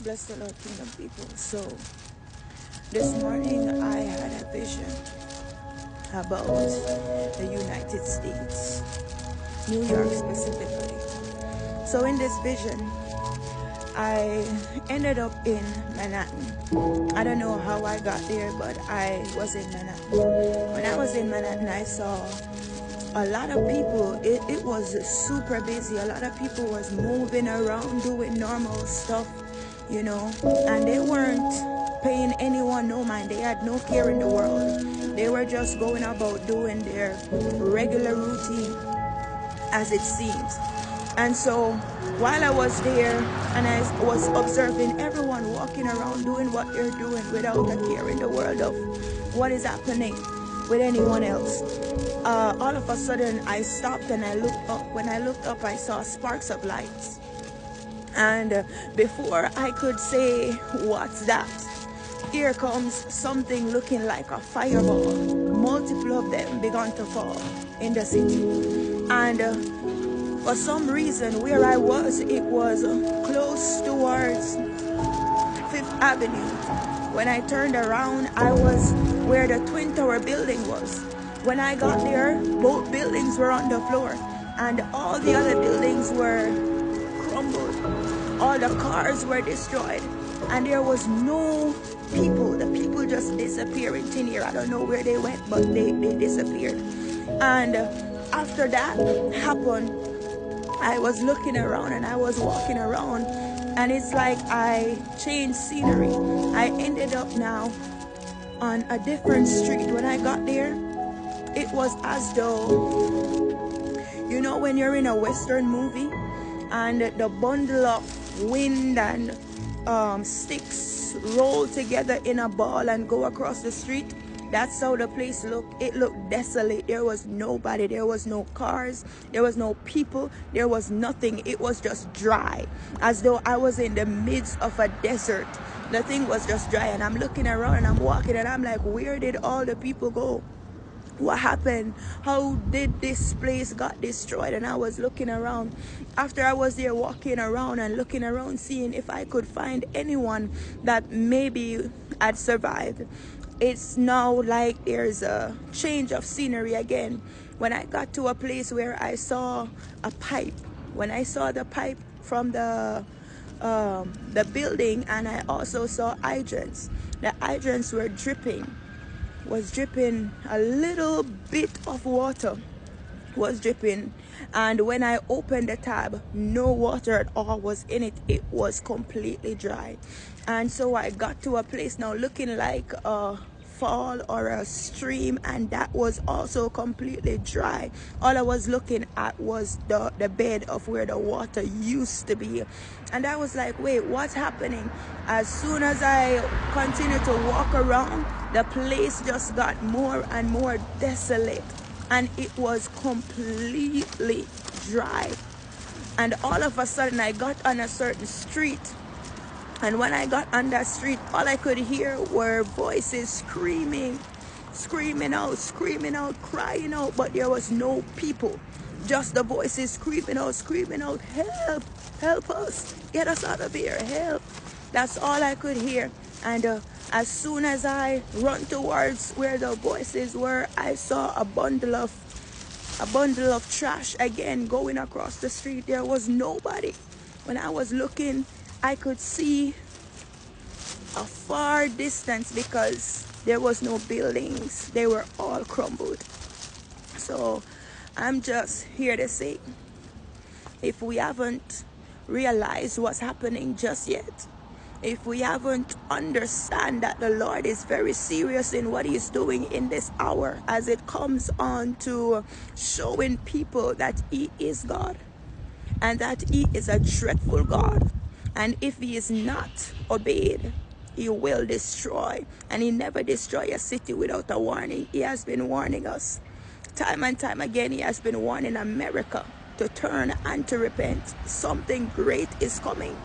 Bless the Lord, kingdom people. So, this morning I had a vision about the United States, New York specifically. So, in this vision, I ended up in Manhattan. I don't know how I got there, but I was in Manhattan. When I was in Manhattan, I saw a lot of people. It was super busy. A lot of people was moving around doing normal stuff, and they weren't paying anyone no mind. They had no care in the world. They were just going about doing their regular routine, as it seems. And so while I was there and I was observing everyone walking around doing what they're doing without a care in the world of what is happening with anyone else, all of a sudden I stopped and I looked up. When I looked up, I saw sparks of lights. And before I could say, "What's that?" here comes something looking like a fireball. Multiple of them began to fall in the city. And for some reason, where I was, it was close towards Fifth Avenue. When I turned around, I was where the Twin Tower building was. When I got there, both buildings were on the floor, and all the other buildings were crumbled. All the cars were destroyed, and there was no people. The people just disappeared in thin air. I don't know where they went, but they disappeared. And after that happened, I was looking around and I was walking around, and it's like I changed scenery. I ended up now on a different street. When I got there, it was as though, when you're in a Western movie and the bundle of wind and sticks roll together in a ball and go across the street. That's how the place looked. It looked desolate. There was nobody. There was no cars. There was no people. There was nothing. It was just dry, as though I was in the midst of a desert. The thing was just dry, and I'm looking around and I'm walking and I'm like, where did all the people go? What happened? How did this place got destroyed? And I was looking around. After I was there walking around and looking around, seeing if I could find anyone that maybe had survived. It's now like there's a change of scenery again. When I got to a place where I saw a pipe, when I saw the pipe from the building, and I also saw hydrants. The hydrants were dripping a little bit of water was dripping, and when I opened the tab, no water at all was in it. It was completely dry. And so I got to a place now looking like a fall or a stream, and that was also completely dry. All I was looking at was the bed of where the water used to be, and I was like, wait, what's happening? As soon as I continued to walk around, the place just got more and more desolate, and it was completely dry. And all of a sudden I got on a certain street, and when I got on that street, all I could hear were voices screaming out, crying out, but there was no people. Just the voices screaming out, help us, get us out of here, help. That's all I could hear. And as soon as I run towards where the voices were, I saw a bundle of trash again going across the street. There was nobody. When I was looking, I could see a far distance because there was no buildings. They were all crumbled. So I'm just here to say, if we haven't realized what's happening just yet, if we haven't understand that the Lord is very serious in what he's doing in this hour, as it comes on to showing people that he is God and that he is a dreadful God, and if he is not obeyed, he will destroy. And he never destroy a city without a warning. He has been warning us time and time again. He has been warning America to turn and to repent. Something great is coming.